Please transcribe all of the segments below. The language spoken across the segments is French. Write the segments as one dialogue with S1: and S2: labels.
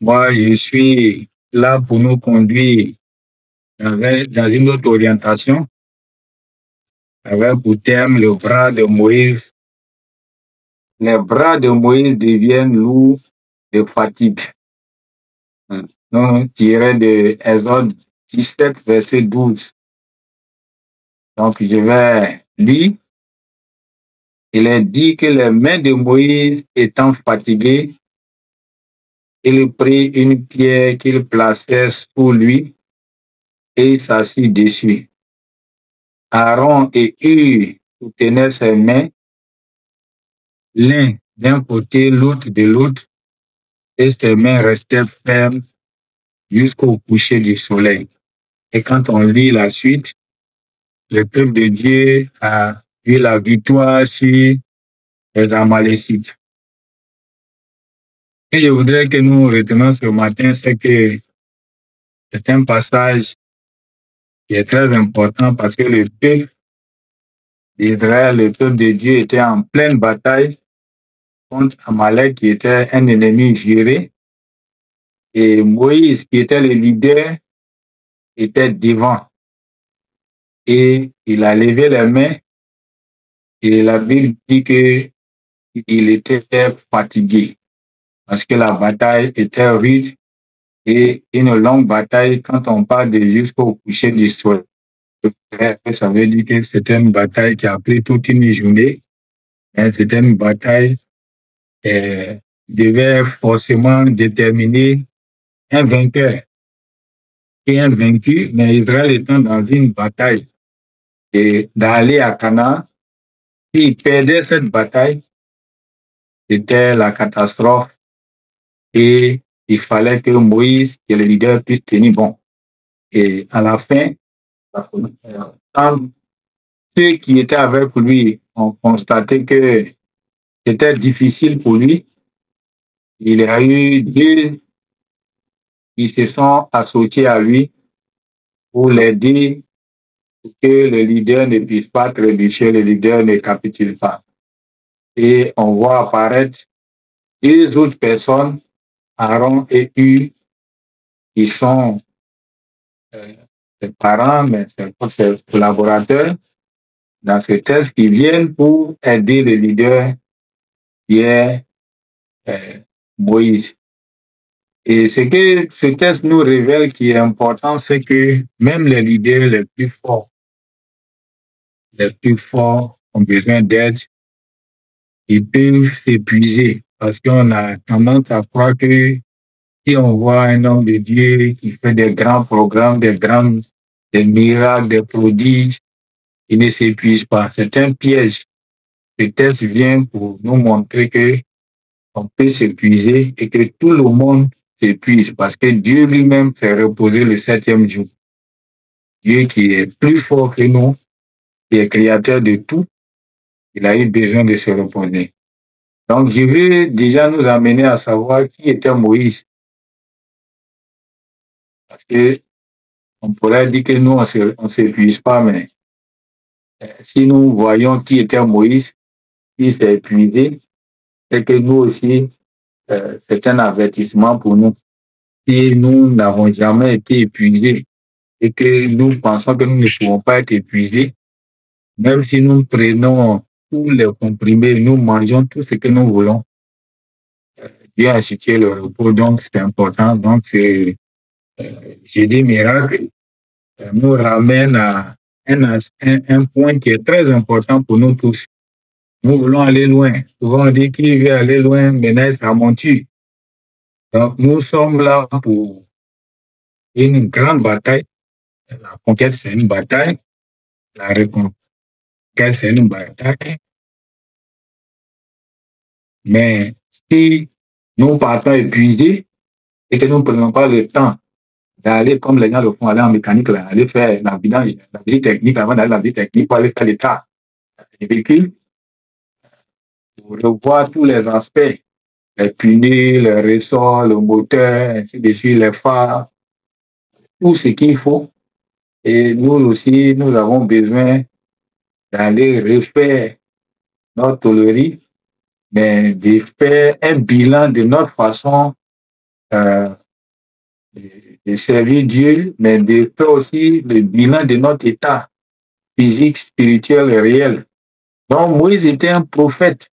S1: Moi, je suis là pour nous conduire dans une autre orientation, avec pour terme le bras de Moïse. Les bras de Moïse deviennent lourds de fatigue. Donc, tiré de Exode 17, verset 12. Donc, je vais lire. Il est dit que les mains de Moïse étant fatiguées, il prit une pierre qu'il plaçait sous lui et s'assit dessus. Aaron et Hur soutenaient ses mains, l'un d'un côté, l'autre de l'autre, et ses mains restaient fermes jusqu'au coucher du soleil. Et quand on lit la suite, le peuple de Dieu a eu la victoire sur les Amalécites. Et je voudrais que nous retenions ce matin, c'est que c'est un passage qui est très important parce que le peuple d'Israël, le peuple de Dieu, était en pleine bataille contre Amalek, qui était un ennemi juré. Et Moïse, qui était le leader, était devant. Et il a levé les mains et la Bible dit qu'il était fatigué parce que la bataille était rude et une longue bataille. Quand on parle de jusqu'au coucher du soleil, ça veut dire que c'était une bataille qui a pris toute une journée. C'était une bataille qui devait forcément déterminer un vainqueur et un vaincu, mais Israël étant dans une bataille et d'aller à Canaan, s'il perdait cette bataille, c'était la catastrophe et il fallait que Moïse, qui est le leader, puisse tenir bon. Et à la fin, quand ceux qui étaient avec lui ont constaté que c'était difficile pour lui, il y a eu deux qui se sont associés à lui pour l'aider que le leader ne puisse pas trébucher, le leader ne capitule pas. Et on voit apparaître deux autres personnes, Aaron et Hur, qui sont ses parents, mais ses collaborateurs dans ce texte, qui viennent pour aider le leader qui est Moïse. Et ce que ce texte nous révèle qui est important, c'est que même les leaders les plus forts ont besoin d'aide. Ils peuvent s'épuiser parce qu'on a tendance à croire que si on voit un homme de Dieu qui fait des grands programmes, des miracles, des prodiges, il ne s'épuise pas. C'est un piège. Ce texte vient pour nous montrer que on peut s'épuiser et que tout le monde s'épuise parce que Dieu lui-même s'est reposé le 7e jour. Dieu qui est plus fort que nous, qui est créateur de tout, il a eu besoin de se reposer. Donc, je vais déjà nous amener à savoir qui était Moïse. Parce que on pourrait dire que nous, on s'épuise pas, mais si nous voyons qui était Moïse, qui s'est épuisé, c'est que nous aussi, c'est un avertissement pour nous. Si nous n'avons jamais été épuisés et que nous pensons que nous ne pouvons pas être épuisés, même si nous prenons tous les comprimés, nous mangeons tout ce que nous voulons, Dieu a institué le repos, donc c'est important. Donc, Jeudi miracle nous ramène à un point qui est très important pour nous tous. Nous voulons aller loin. Souvent, on dit qu'il veut aller loin, maintenant, c'est à monture. Donc, nous sommes là pour une grande bataille. La conquête, c'est une bataille. La reconquête, c'est une bataille. Mais si nous partons épuisés et que nous ne prenons pas le temps d'aller, comme les gens le font, aller en mécanique, là, aller faire la visite technique avant d'aller la visite technique pour aller faire l'état des véhicules, pour revoir tous les aspects, les pneus, les ressorts, le moteur, ainsi de suite, les phares, tout ce qu'il faut. Et nous aussi, nous avons besoin d'aller refaire notre tôlerie, mais de faire un bilan de notre façon euh, de servir Dieu, mais de faire aussi le bilan de notre état physique, spirituel et réel. Donc, Moïse était un prophète.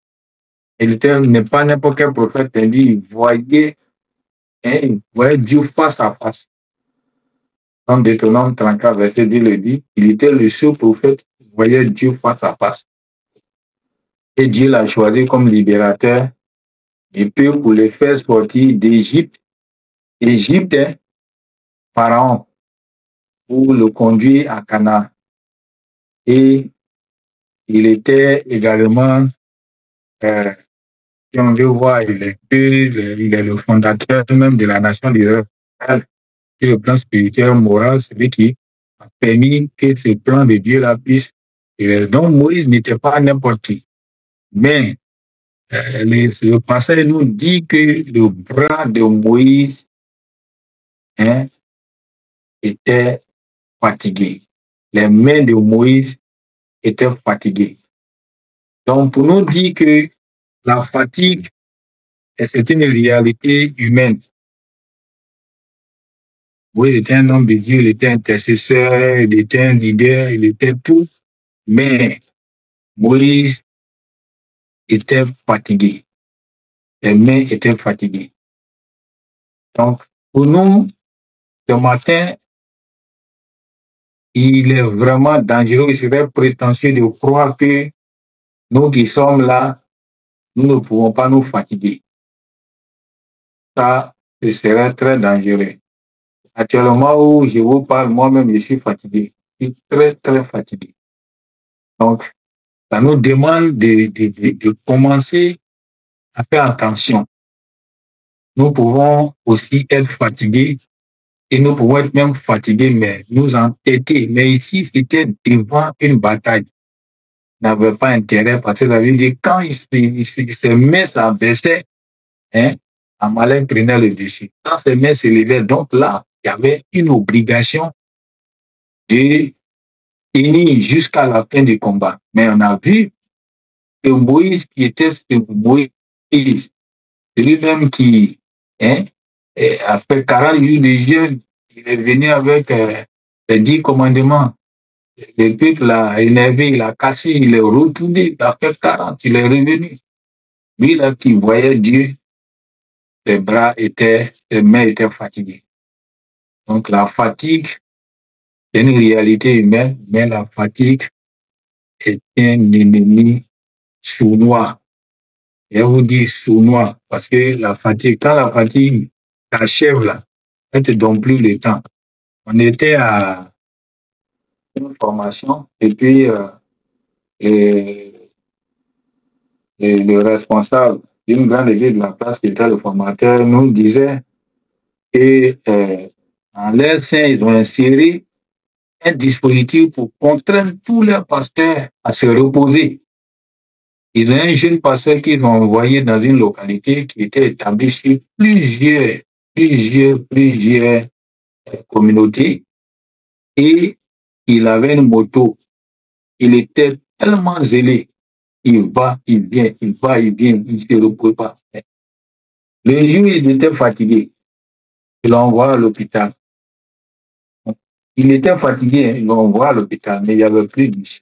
S1: Il n'est pas n'importe quel prophète. Il voyait, hein, il voyait Dieu face à face. Comme Deutéronome 34, verset 10 le dit, il était le seul prophète qui voyait Dieu face à face. Et Dieu l'a choisi comme libérateur du peuple pour les faire sortir d'Égypte. Égypte, hein, Pharaon, pour le conduire à Canaan. Et il était également, si on veut voir, il est le fondateur même de la nation d'Israël. Sur le plan spirituel, moral, celui qui a permis que ce plan de Dieu-là puisse. Et donc, Moïse n'était pas n'importe qui. Mais le passage nous dit que le bras de Moïse, hein, était fatigué. Les mains de Moïse étaient fatiguées. Donc, pour nous dire que la fatigue, c'est une réalité humaine. Moïse était un homme de Dieu, il était intercesseur, il était un leader, il était tout. Mais Moïse était fatigué. Les mains étaient fatiguées. Donc, pour nous, ce matin, il est vraiment dangereux, il serait prétentieux de croire que nous qui sommes là, nous ne pouvons pas nous fatiguer. Ça, ce serait très dangereux. Actuellement où je vous parle, moi-même, je suis fatigué. Je suis très, très fatigué. Donc, ça nous demande de commencer à faire attention. Nous pouvons aussi être fatigués et nous pouvons être même fatigués, mais nous entêter. Mais ici, c'était devant une bataille. N'avait pas intérêt parce que ça veut dire quand il se met s'abaissait, hein, Amalek prenait le dessus. Quand ses mains se levaient, donc là, il y avait une obligation de tenir jusqu'à la fin du combat. Mais on a vu que Moïse, qui était Moïse, celui-même qui, hein, a fait 40 jours de jeûne, il est venu avec les 10 commandements. Le peuple l'a énervé, il a cassé, il est retourné, il a fait 40, il est revenu. Lui, là, qui voyait Dieu, les mains étaient fatiguées. Donc, la fatigue, c'est une réalité humaine, mais la fatigue est un ennemi sournois. Et on vous dit sournois, parce que la fatigue, quand la fatigue t'achève là, elle ne te donne plus le temps. On était à une formation, et puis le responsable d'une grande église de la place, qui était le formateur, nous disait que en leur sein, ils ont inséré un dispositif pour contraindre tous leurs pasteurs à se reposer. Ils ont un jeune pasteur qu'ils ont envoyé dans une localité qui était établie sur plusieurs communautés, et il avait une moto. Il était tellement zélé. Il va, il vient, il va, il vient, il ne se repose pas. Le jour, il était fatigué. Il l'envoie à l'hôpital. Il était fatigué, il l'envoie à l'hôpital, mais il n'y avait plus d'issue.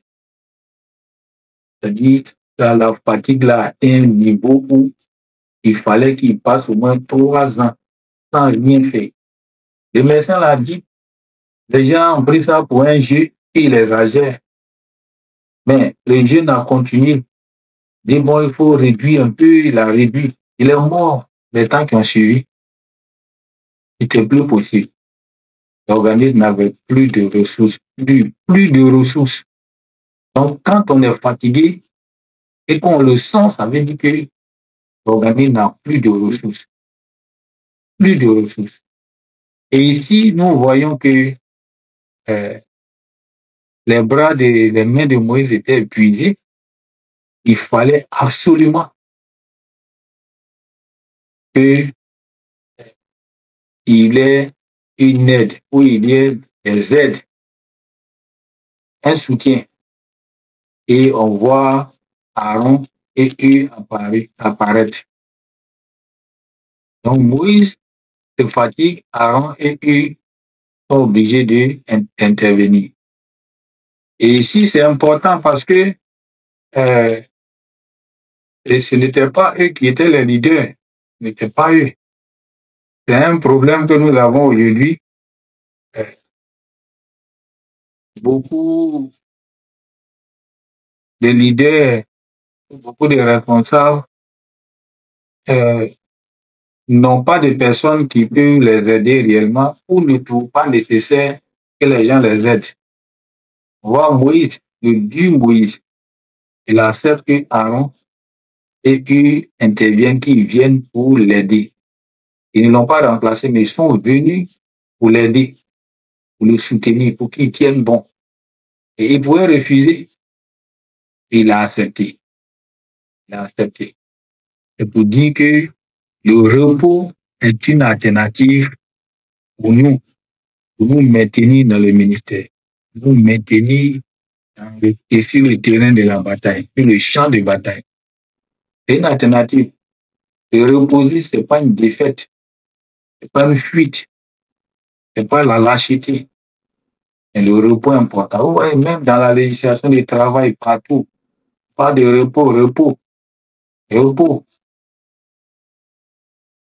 S1: C'est-à-dire que la fatigue là atteint un niveau où il fallait qu'il passe au moins 3 ans sans rien faire. Le médecin l'a dit, les gens ont pris ça pour un jeu et il exagère. Mais le jeune a continué. Il dit, bon, il faut réduire un peu, il a réduit. Il est mort les temps qui ont suivi. Il n'était plus possible. L'organisme n'avait plus de ressources, plus de ressources. Donc, quand on est fatigué et qu'on le sent, ça veut dire que l'organisme n'a plus de ressources. Plus de ressources. Et ici, nous voyons que les mains de Moïse étaient épuisées. Il fallait absolument qu'il ait une aide, ou il y ait des aides, un soutien. Et on voit Aaron et eux apparaître. Donc Moïse se fatiguent, Aaron et Hur sont obligés d'intervenir. Et ici, c'est important parce que et ce n'était pas eux qui étaient les leaders, ce n'était pas eux. C'est un problème que nous avons aujourd'hui. Beaucoup de leaders, beaucoup de responsables n'ont pas de personnes qui peuvent les aider réellement ou ne trouvent pas nécessaire que les gens les aident. On voit Moïse, le Dieu Moïse, il accepte que Aaron et qui interviennent, qui viennent pour l'aider. Ils ne l'ont pas remplacé, mais ils sont venus pour l'aider, pour le soutenir, pour qu'il tienne bon. Et il pouvait refuser. Il a accepté. Il a accepté. C'est pour dire que le repos est une alternative pour nous maintenir dans le ministère, nous maintenir sur le terrain de la bataille, sur le champ de bataille. C'est une alternative. Se reposer, ce n'est pas une défaite, ce n'est pas une fuite, ce n'est pas la lâcheté. Mais le repos est important. Vous voyez, même dans la législation du travail, partout, pas de repos, repos.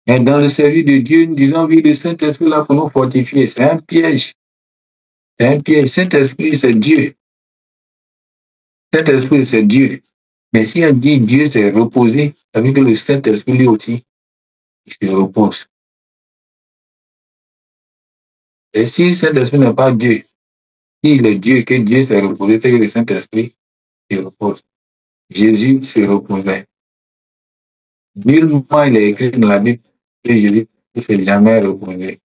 S1: Mais dans le service de Dieu, nous disons, oui, le Saint-Esprit là pour nous fortifier. C'est un piège. C'est un piège. Saint-Esprit, c'est Dieu. Saint-Esprit, c'est Dieu. Mais si on dit Dieu s'est reposé, ça veut dire que le Saint-Esprit lui aussi, il se repose. Et si le Saint-Esprit n'est pas Dieu, s'il est Dieu, que Dieu s'est reposé, c'est que le Saint-Esprit se repose. Jésus se reposait. Nullement il est écrit dans la Bible que Jésus ne s'est jamais reposé.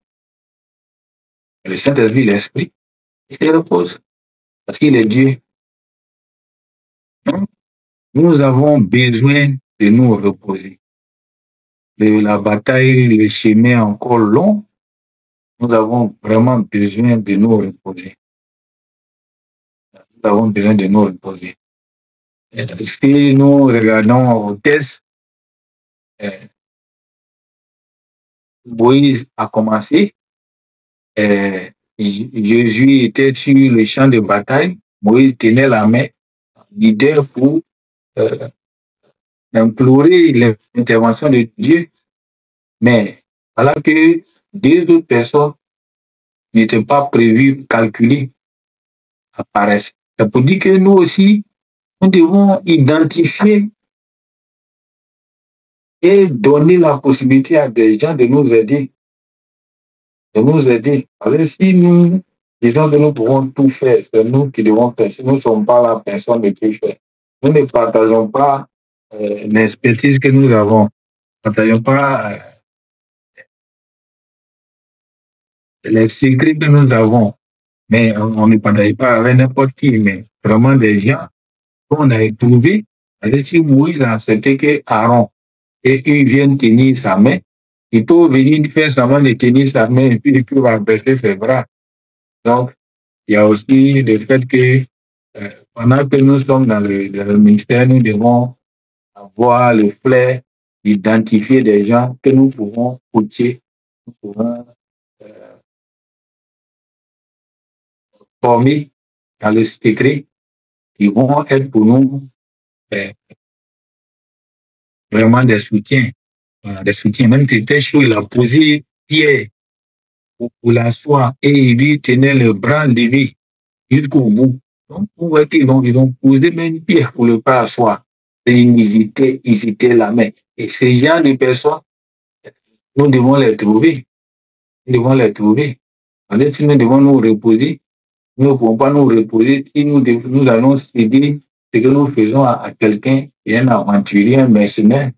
S1: Le Saint-Esprit, l'Esprit, il se repose. Parce qu'il est Dieu. Nous avons besoin de nous reposer. La bataille, le chemin est encore long. Nous avons vraiment besoin de nous reposer. Nous avons besoin de nous reposer. Si nous regardons au texte, Moïse a commencé. Jésus était sur le champ de bataille. Moïse tenait la main, leader pour implorer l'intervention de Dieu. Mais voilà que deux autres personnes n'étaient pas prévues, calculées, apparaissent. C'est pour dire que nous aussi, nous devons identifier et donner la possibilité à des gens de nous aider. De nous aider. Parce que si nous disons que nous pouvons tout faire, c'est nous qui devons faire. Si nous ne sommes pas là, personne ne peut faire. Nous ne partageons pas l'expertise que nous avons. Nous ne partageons pas les secrets que nous avons. Mais on ne partage pas avec n'importe qui, mais vraiment des gens qu'on a trouvés. Si Moïse a accepté que Aaron et ils viennent tenir sa main, il peut venir faire semblant de tenir sa main et puis il peut baisser ses bras. Donc, il y a aussi le fait que pendant que nous sommes dans le ministère, nous devons avoir le flair d'identifier des gens que nous pouvons coacher, nous pouvons former dans le secret, qui vont être pour nous vraiment des soutiens. Des soutiens. Même c'était chaud, il a posé Pierre pour l'asseoir et il lui tenait le bras levé jusqu'au bout. Donc, vous voyez qu'ils ont posé même Pierre pour le pas asseoir. Et ils hésitaient la main. Et ces gens de personnes, nous devons les trouver. Nous devons les trouver. Alors, si nous devons nous reposer, nous ne pouvons pas nous reposer si nous allons céder ce que nous faisons à quelqu'un, un aventurier, un mercenaire,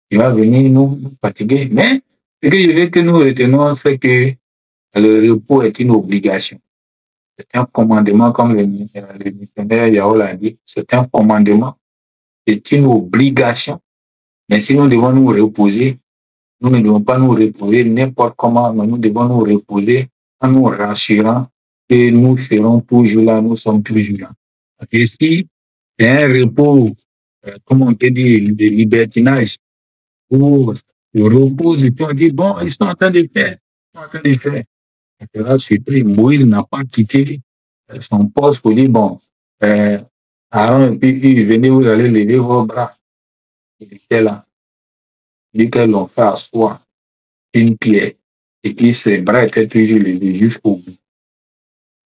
S1: qui va venir nous fatiguer. Mais ce que je veux que nous retenons, c'est que le repos est une obligation. C'est un commandement, comme le missionnaire Yahoo l'a dit, c'est un commandement, c'est une obligation. Mais si nous devons nous reposer, nous ne devons pas nous reposer n'importe comment, mais nous devons nous reposer en nous rassurant que nous serons toujours là, nous sommes toujours là. Et si c'est un repos, comme on peut dire, de libertinage, où le repos, et puis on dit, bon, ils sont en train de faire qu'il fait. Et là, surpris, Moïse n'a pas quitté son poste pour dire, bon, Aaron et puis il venez, vous allez lever vos bras. Il était là. Il dit qu'elles l'ont fait asseoir une pierre. Et puis ses bras étaient toujours levés jusqu'au bout.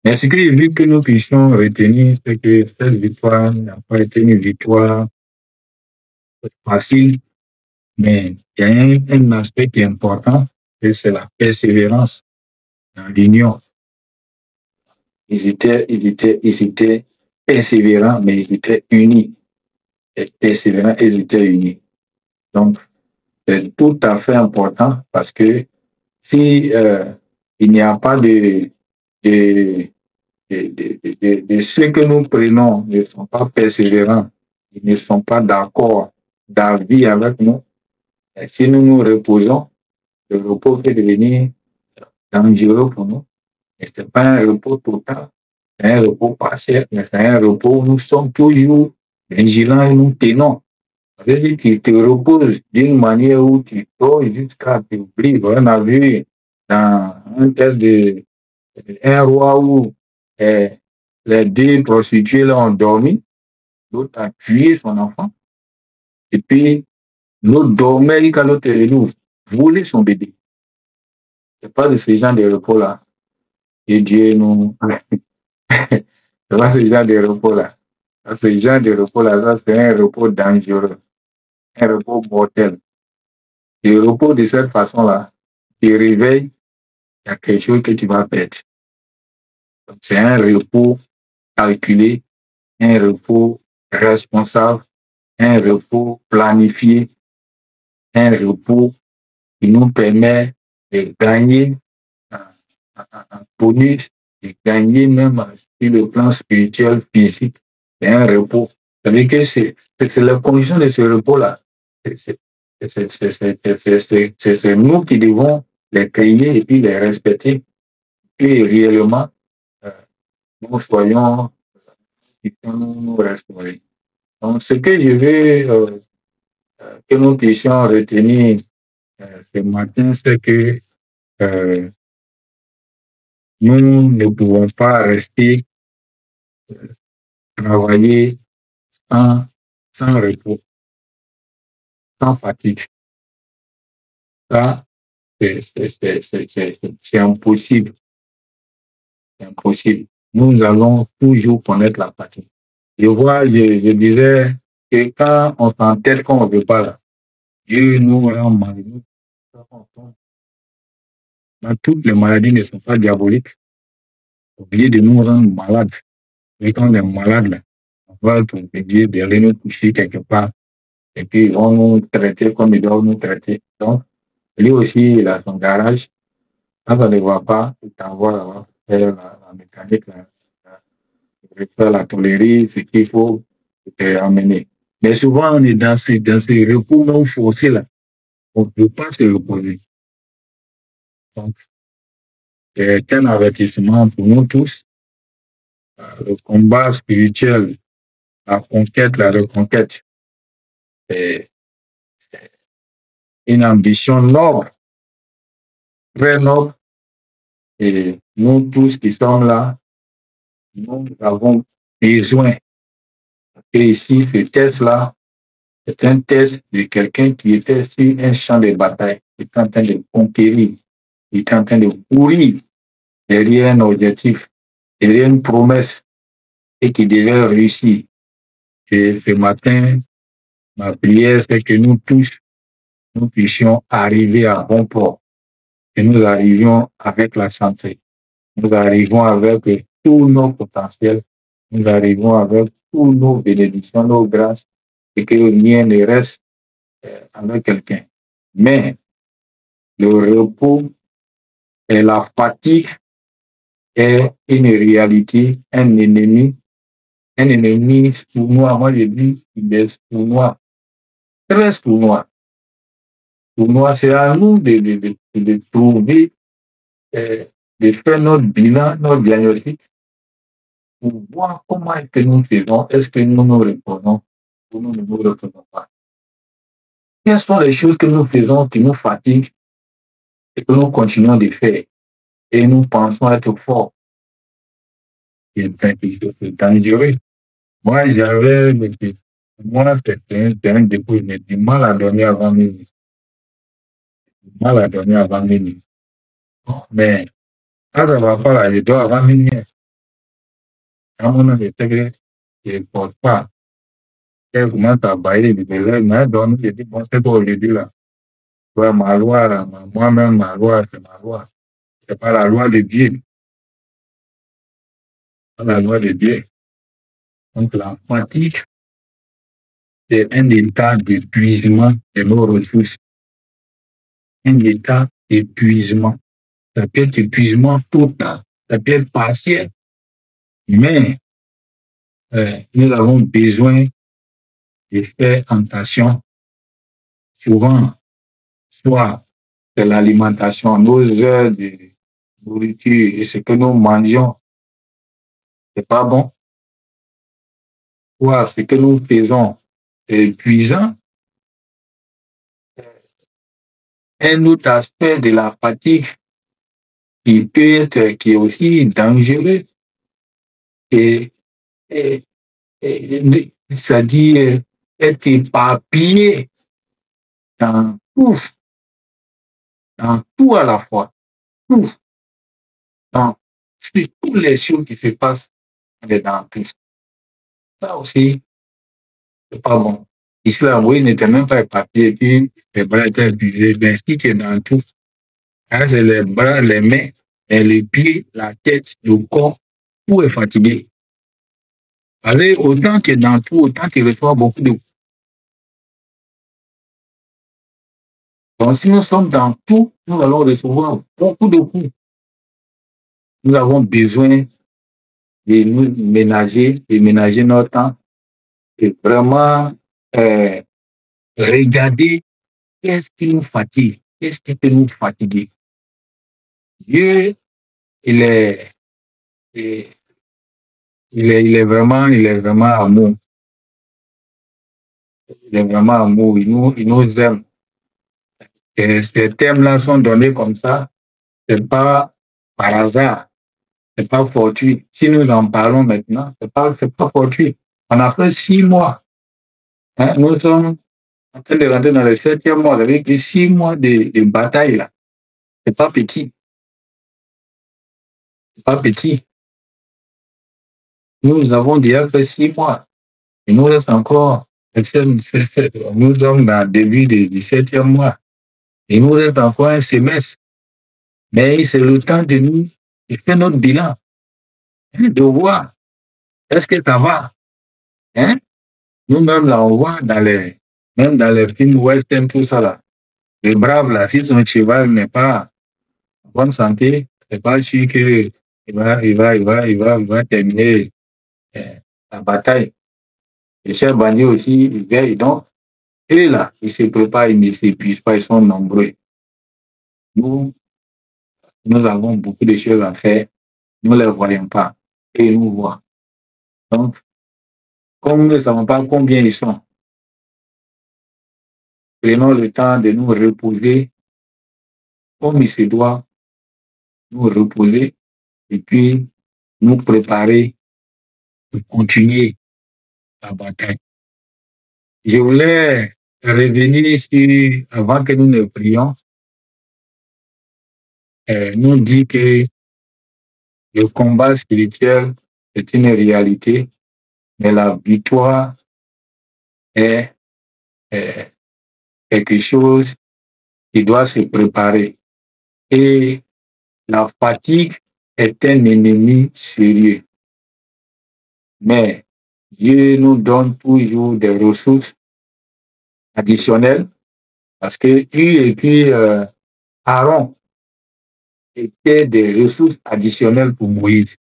S1: Mais ce que j'ai vu que nous puissions retenir, c'est que cette victoire n'a pas été une victoire facile, mais il y a un aspect qui est important, et c'est la persévérance dans l'union. Ils étaient persévérants, mais ils étaient unis. Et persévérants, ils étaient unis. Donc, c'est tout à fait important parce que si il n'y a pas de ceux que nous prenons ne sont pas persévérants, ils ne sont pas d'accord d'avis avec nous, et si nous nous reposons, le repos peut devenir dangereux pour nous. Et ce n'est pas un repos total, c'est un repos partiel, mais c'est un repos où nous sommes toujours vigilants et nous tenons. C'est-à-dire que tu te reposes d'une manière où tu dors jusqu'à t'oublier. On a vu dans un tel de un roi où les deux prostituées là ont dormi, l'autre a tué son enfant, et puis l'autre dormait quand l'autre est venu voler son bébé. C'est pas de ce genre de repos-là. Et Dieu nous. C'est pas ce genre de repos-là. Ce genre de repos-là, ça c'est un repos dangereux, un repos mortel. Le repos de cette façon-là, tu réveilles, il y a quelque chose que tu vas perdre. C'est un repos calculé, un repos responsable, un repos planifié, un repos qui nous permet de gagner en bonus, de gagner même sur le plan spirituel, physique. C'est un repos. Ça veut dire que c'est la condition de ce repos-là. C'est nous qui devons les créer et puis les respecter. Et réellement, nous soyons qui nous restaurer. Donc, ce que je veux que nous puissions retenir ce matin, c'est que nous ne pouvons pas rester travailler sans repos, sans fatigue. Ça, c'est impossible. C'est impossible. Nous allons toujours connaître la fatigue. Je disais que quand on s'entête qu'on ne veut pas là, Dieu nous rend malheureux. Toutes les maladies ne sont pas diaboliques. Oubliez de nous rendre malades. Et quand on est malade, là, on va Dieu d'aller nous coucher quelque part. Et puis, ils vont nous traiter comme ils doivent nous traiter. Donc, lui aussi, il a son garage. Quand on ne voit pas, il t'envoie là-bas faire la mécanique, faire la tôlerie, ce qu'il faut amener. Mais souvent, on est dans ces repos non forcés là. On ne peut pas se reposer. Donc, c'est un avertissement pour nous tous. Le combat spirituel, la conquête, la reconquête, est une ambition noble, très noble. Et nous tous qui sommes là, nous avons besoin. Et ici, ce test-là, c'est un test de quelqu'un qui était sur un champ de bataille, qui était en train de conquérir, qui était en train de courir derrière un objectif, derrière une promesse, et qui devait réussir. Et ce matin, ma prière, c'est que nous tous, nous puissions arriver à bon port, que nous arrivions avec la santé, nous arrivons avec tous nos potentiels, nous arrivons avec tous nos bénédictions, nos grâces, et que rien ne reste avec quelqu'un. Mais le repos et la fatigue est une réalité, un ennemi sournois. Moi, je dis qu'il est sournois, très sournois. Sournois, c'est à nous de trouver, de faire notre bilan, notre diagnostic, pour voir comment est-ce que nous faisons, est-ce que nous nous reposons ou nous ne nous reposons pas. Quelles sont les choses que nous faisons qui nous fatiguent et que nous continuons de faire. Et nous pensons être forts. C'est dangereux. Moi, c'était un dépôt, j'ai du mal à dormir avant minuit. Mal à dormir avant minuit. Mais, quand ça va pas là, je dors avant minuit. À mon avis, je ne porte pas. Elle commence à bailler, je me lève, mais dormir, je dis, bon, c'est pas aujourd'hui là. Ouais, ma loi, là, moi-même, ma loi, c'est ma loi. C'est pas la loi de Dieu. C'est pas la loi de Dieu. Donc, la fatigue, c'est un état d'épuisement de nos ressources. Un état d'épuisement. Ça peut être épuisement total, ça peut être partiel, mais nous avons besoin de faire attention. Souvent, soit de l'alimentation, nos heures de nourriture et ce que nous mangeons, c'est pas bon. Soit ce que nous faisons est épuisant. Un autre aspect de la fatigue qui est aussi dangereux, et c'est-à-dire être éparpillé dans tout à la fois, tout, dans toutes les choses qui se passent dans tout. Ça aussi, c'est pas bon. L'islam, oui, n'était même pas éparpillé, puis les bras étaient épuisés. Mais si tu es dans tout, hein, c'est les bras, les mains, les pieds, la tête, le corps, tout est fatigué. Allez, autant tu es dans tout, autant tu reçois beaucoup de coups. Donc, si nous sommes dans tout, nous allons recevoir beaucoup de coups. Nous avons besoin de nous ménager, de ménager notre temps, et vraiment regarder qu'est-ce qui nous fatigue, qu'est-ce qui peut nous fatiguer. Dieu, il est vraiment amour. Il est vraiment amour. Il nous aime. Et ces thèmes-là sont donnés comme ça. C'est pas par hasard. C'est pas fortuit. Si nous en parlons maintenant, c'est pas fortuit. On a fait 6 mois. Hein, nous sommes en train de rentrer dans le 7e mois. Vous avez dit 6 mois de bataille là. C'est pas petit. C'est pas petit. Nous avons déjà fait 6 mois. Il nous reste encore, nous sommes dans le début du 7e mois. Il nous reste encore un semestre. Mais c'est le temps de nous de faire notre bilan. Hein, de voir est-ce que ça va. Hein? Nous-mêmes, là, on voit même dans les films western, tout ça là. Les braves, là, si son cheval n'est pas en bonne santé, c'est pas sûr qu'il va terminer la bataille. Les chers bandits aussi, ils veillent. Donc, et là, ils se préparent, ils ne s'épuisent pas, ils sont nombreux. Nous avons beaucoup de choses à faire. Nous ne les voyons pas. Et ils nous voient. Donc, comme nous ne savons pas combien ils sont, prenons le temps de nous reposer comme il se doit, nous reposer et puis nous préparer pour continuer la bataille. Je voulais revenir sur, avant que nous ne prions, nous dit que le combat spirituel est une réalité, mais la victoire est quelque chose qui doit se préparer. Et la fatigue est un ennemi sérieux. Mais Dieu nous donne toujours des ressources additionnelles parce que lui et puis Aaron étaient des ressources additionnelles pour Moïse.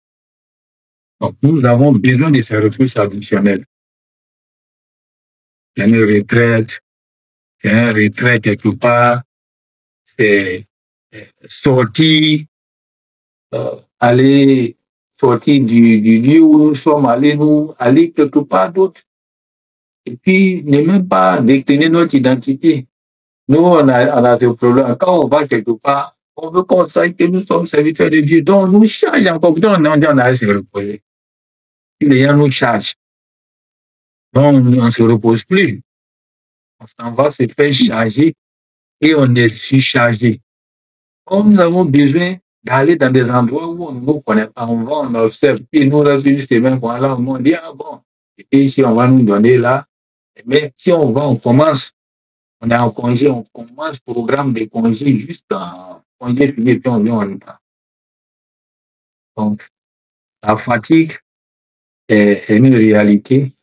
S1: Donc nous avons besoin de ces ressources additionnelles. C'est une retraite, c'est un retrait quelque part, c'est sortir, aller sortir du lieu où nous sommes, aller quelque part d'autre. Et puis, ne même pas décliner notre identité. Nous, on a des problèmes. Quand on va quelque part, On veut qu'on sache que nous sommes serviteurs de Dieu. Donc, on nous charge encore. Donc, on a à se reposer. Puis les gens nous chargent. Donc, on ne se repose plus. On s'en va se faire charger et on est surchargé. Comme nous avons besoin d'aller dans des endroits où on ne nous connaît pas, on va, on observe, puis nous reste une semaine, voilà, on dit, ah bon, et ici, on va nous donner là. Mais si on va, on commence, on est en congé, on commence le programme de congé jusqu'en congé fini, puis on vient en retard. Donc, la fatigue est une réalité.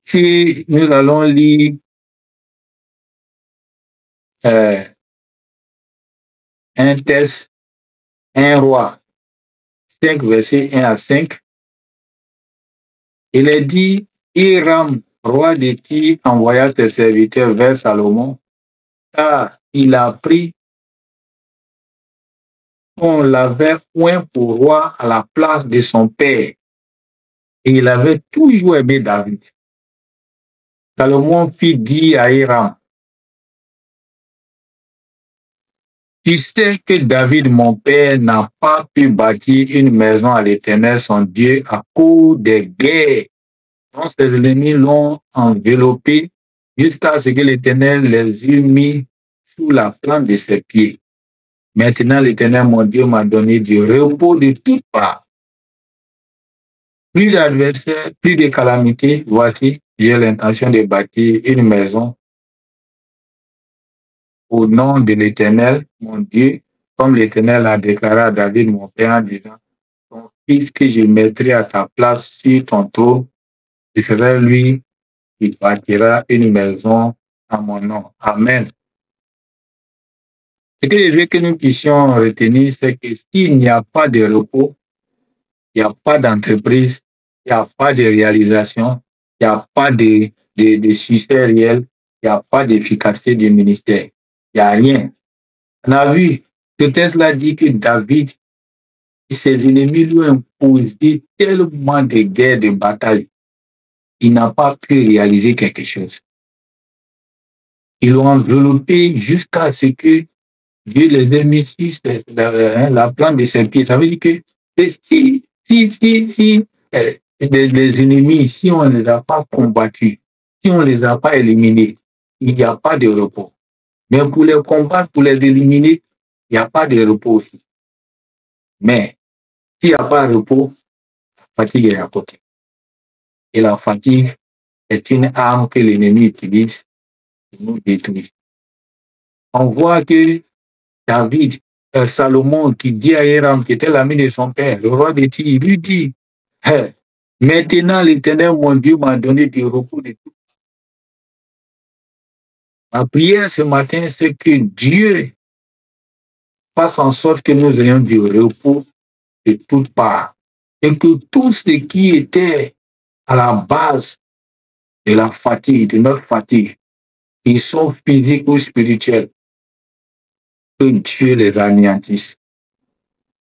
S1: Si nous allons lire un texte, un roi, 5 versets 1 à 5, il est dit, Hiram, roi de Tyr, envoya ses serviteurs vers Salomon, car il a pris qu'on l'avait point pour roi à la place de son père. Et il avait toujours aimé David. Salomon fit dire à Hiram, tu sais que David, mon père, n'a pas pu bâtir une maison à l'Éternel, son Dieu, à cause des guerres dont ses ennemis l'ont enveloppé, jusqu'à ce que l'Éternel les eût mis sous la plante de ses pieds. Maintenant, l'Éternel, mon Dieu, m'a donné du repos de toutes parts. Plus d'adversaires, plus de calamités, voici, j'ai l'intention de bâtir une maison au nom de l'Éternel, mon Dieu, comme l'Éternel a déclaré à David, mon père, en disant, ton fils que je mettrai à ta place sur ton trône, ce sera lui qui bâtira une maison à mon nom. Amen. Ce que je veux que nous puissions retenir, c'est que s'il n'y a pas de repos, il n'y a pas d'entreprise, il n'y a pas de réalisation, il n'y a pas de succès réel, il n'y a pas d'efficacité du ministère. Il n'y a rien. On a vu, le texte là dit que David et ses ennemis lui ont imposé tellement de guerres, de batailles. Il n'a pas pu réaliser quelque chose. Ils l'ont enveloppé jusqu'à ce que Dieu les ait mis sur la plante de ses pieds. Ça veut dire que si les ennemis, si on ne les a pas combattus, si on ne les a pas éliminés, il n'y a pas de repos. Mais pour les combattre, pour les éliminer, il n'y a pas de repos aussi. Mais s'il n'y a pas de repos, la fatigue est à côté. Et la fatigue est une arme que l'ennemi utilise pour nous détruire. On voit que David, Salomon, qui dit à Hiram, qui était l'ami de son père, le roi de Tyr, il lui dit, hey, maintenant l'Éternel, mon Dieu, m'a donné du repos de tout. Ma prière ce matin, c'est que Dieu fasse en sorte que nous ayons du repos de toutes parts. Et que tout ce qui était à la base de la fatigue, de notre fatigue, qu'ils sont physiques ou spirituels, que Dieu les anéantisse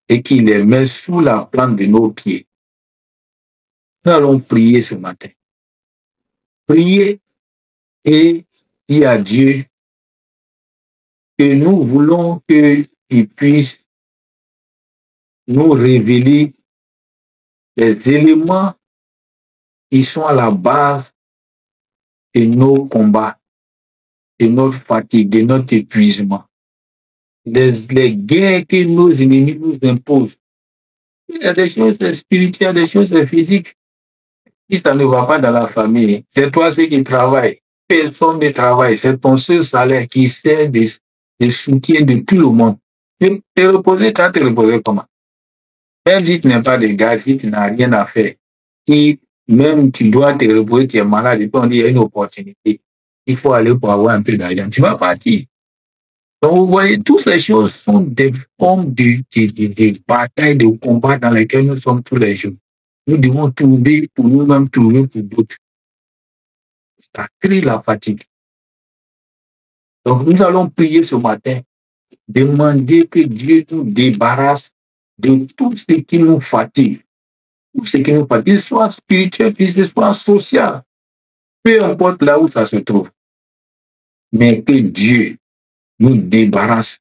S1: et qu'il les met sous la plante de nos pieds. Nous allons prier ce matin. Prier et dire à Dieu que nous voulons qu'il puisse nous révéler les éléments qui sont à la base de nos combats, de notre fatigue, de notre épuisement. Les guerres que nos ennemis nous imposent. Il y a des choses spirituelles, des choses physiques. Si ça ne va pas dans la famille, c'est toi ceux qui travaillent. Personne ne travaille. C'est ton seul salaire qui sert de soutien de tout le monde. Te reposer, tu vas te reposer comment? Même si tu n'es pas de gars, si tu n'as rien à faire, si même tu dois te reposer, tu es malade, et puis on dit il y a une opportunité. Il faut aller pour avoir un peu d'argent. Tu vas partir. Donc, vous voyez, toutes les choses sont des formes de batailles, de combats dans lesquels nous sommes tous les jours. Nous devons trouver pour nous-mêmes, trouver pour d'autres. Ça crée la fatigue. Donc, nous allons prier ce matin, demander que Dieu nous débarrasse de tout ce qui nous fatigue. Tout ce qui nous fatigue, soit spirituel, soit social. Peu importe là où ça se trouve. Mais que Dieu nous débarrasse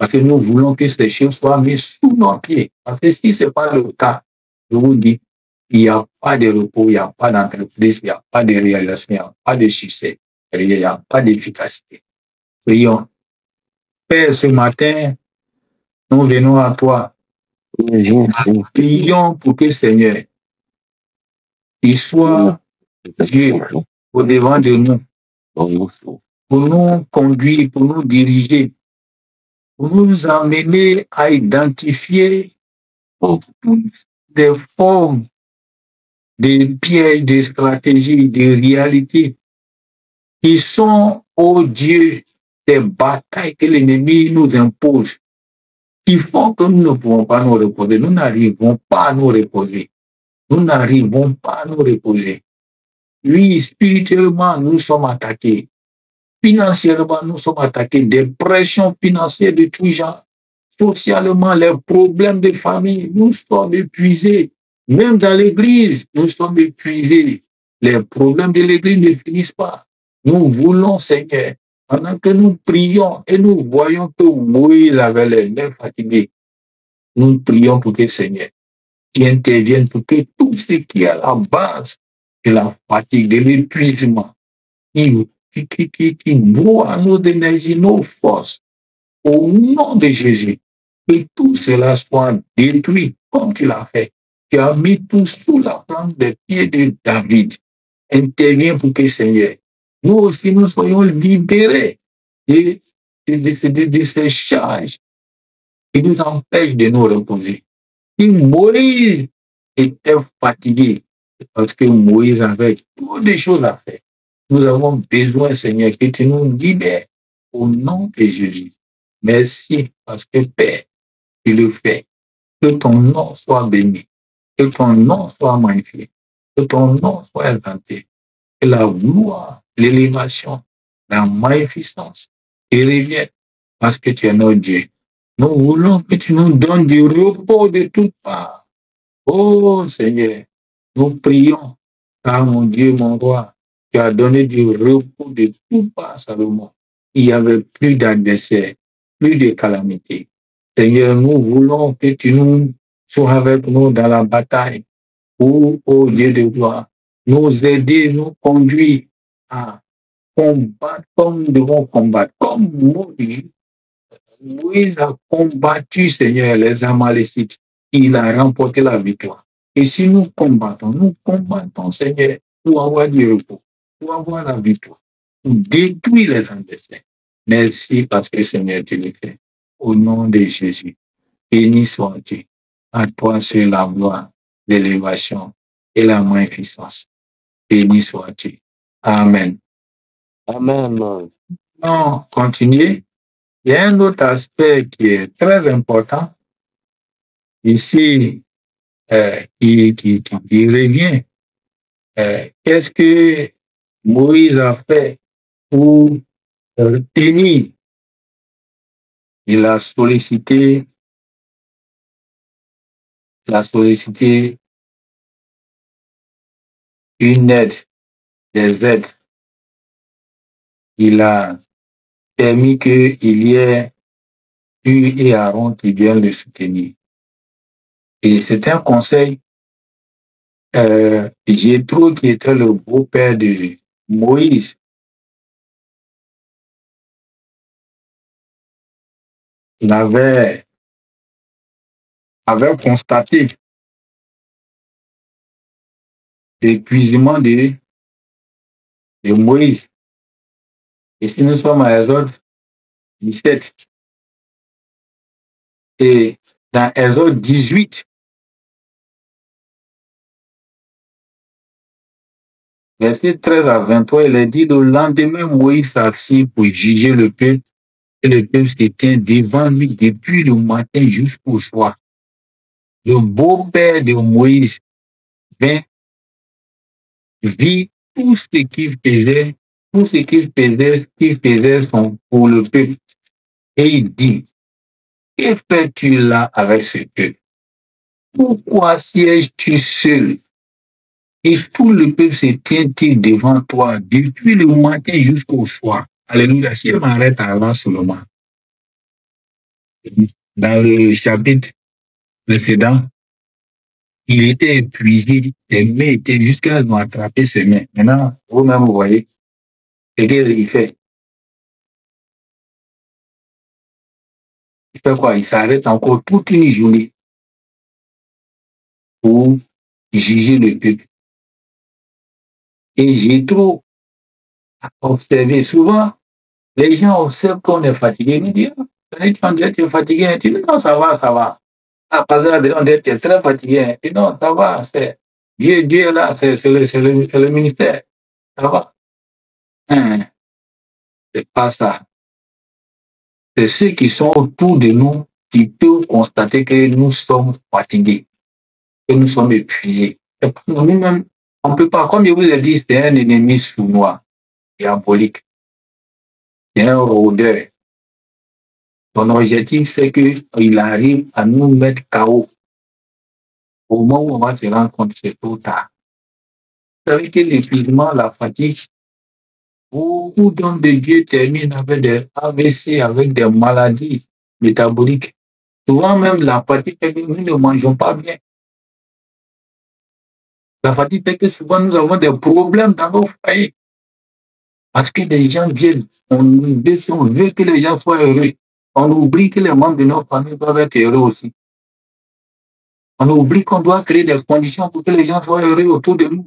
S1: Parce que nous voulons que ces choses soient mises sous nos pieds. Parce que si ce n'est pas le cas, je vous dis, il n'y a pas de repos, il n'y a pas d'entreprise, il n'y a pas de réalisation, il n'y a pas de succès, il n'y a pas d'efficacité. Prions. Père, ce matin, nous venons à toi. Prions pour que Seigneur, il soit Dieu au devant de nous, pour nous conduire, pour nous diriger, pour nous amener à identifier toutes des formes de pièges, de stratégies, de réalités qui sont, oh Dieu, des batailles que l'ennemi nous impose, qui font que nous ne pouvons pas nous reposer. Nous n'arrivons pas à nous reposer. Nous n'arrivons pas à nous reposer. Oui, spirituellement, nous sommes attaqués. Financièrement, nous sommes attaqués. Des pressions financières de tout genre. Socialement, les problèmes de famille, nous sommes épuisés. Même dans l'église, nous sommes épuisés. Les problèmes de l'église ne finissent pas. Nous voulons, Seigneur, pendant que nous prions et nous voyons que Moïse avait les mains fatiguées, nous prions pour que, Seigneur, tu interviennes pour que tout ce qui est à la base de la fatigue, de l'épuisement, qui broie nos énergies, nos forces, au nom de Jésus, que tout cela soit détruit comme tu l'as fait. Tu as mis tout sous la plante des pieds de David. Interviens pour que, Seigneur, nous aussi nous soyons libérés de ces charges qui nous empêchent de nous reposer. Si Moïse était fatigué, parce que Moïse avait trop de choses à faire. Nous avons besoin, Seigneur, que tu nous libères au nom de Jésus. Merci, parce que Père, tu le fais. Que ton nom soit béni. Que ton nom soit magnifié. Que ton nom soit exalté. Que la gloire, l'élévation, la magnificence te reviennent parce que tu es notre Dieu. Nous voulons que tu nous donnes du repos de toutes parts. Oh Seigneur, nous prions, car mon Dieu, mon roi, tu as donné du repos de toutes parts à Salomon. Il n'y avait plus d'adversaires, plus de calamités. Seigneur, nous voulons que tu nous sois avec nous dans la bataille. Oh Dieu de gloire, nous aider, nous conduire à combattre comme nous devons combattre. Comme Moïse a combattu, Seigneur, les Amalécites. Il a remporté la victoire. Et si nous combattons, Seigneur, pour avoir du repos, pour avoir la victoire, pour détruire les adversaires. Merci parce que, Seigneur, tu le fais. Au nom de Jésus, béni sois-tu. À toi, c'est la gloire, l'élévation et la magnificence. Béni sois-tu. Amen.
S2: Amen.
S1: Non, continuez. Il y a un autre aspect qui est très important ici, qui revient. Qu'est-ce que Moïse a fait pour tenir? Il a sollicité une aide, des aides. Il a permis qu'il y ait Hur et Aaron qui viennent le soutenir. Et c'est un conseil. Jéthro, qui était le beau-père de Moïse, il avait constaté l'épuisement de Moïse. Et si nous sommes à Exode 17, et dans Exode 18, verset 13 à 23, il est dit: le lendemain, Moïse s'assit pour juger le peuple, et le peuple s'était devant lui depuis le matin jusqu'au soir. Le beau-père de Moïse vit tout ce qu'il faisait, pour le peuple. Et il dit: que fais-tu là avec ce peuple? Pourquoi sièges-tu seul? Et tout le peuple se tient-il devant toi depuis le matin jusqu'au soir? Alléluia. Si je m'arrête avant ce moment, Dans le chapitre précédent, il était épuisé, ses mains étaient jusqu'à elles ont attrapé ses mains. Maintenant, vous-même, vous voyez, ce qu'il fait. Il fait quoi? Il s'arrête encore toute une journée pour juger le peuple. Et j'ai trop observé. Souvent, les gens observent qu'on est fatigué. Ils me disent, tu es fatigué. Tu dis, non, ça va, ça va. Ah, parce qu'on est très fatigué. Tu dis, non, ça va. Dieu est là, c'est le ministère. Ça va. Hein, c'est pas ça. C'est ceux qui sont autour de nous qui peuvent constater que nous sommes fatigués, que nous sommes épuisés. Nous-mêmes, on ne peut pas, comme je vous ai dit, c'est un ennemi sournois, diabolique. C'est un rôdeur. Son objectif, c'est qu'il arrive à nous mettre KO. Au moment où on va se rendre compte, c'est trop tard. Vous savez que l'épuisement, la fatigue, beaucoup d'hommes de Dieu terminent avec des AVC, avec des maladies métaboliques. Souvent même, la fatigue fait que nous ne mangeons pas bien. La fatigue fait que souvent nous avons des problèmes dans nos foyers. Parce que les gens viennent, on veut que les gens soient heureux. On oublie que les membres de notre famille doivent être heureux aussi. On oublie qu'on doit créer des conditions pour que les gens soient heureux autour de nous.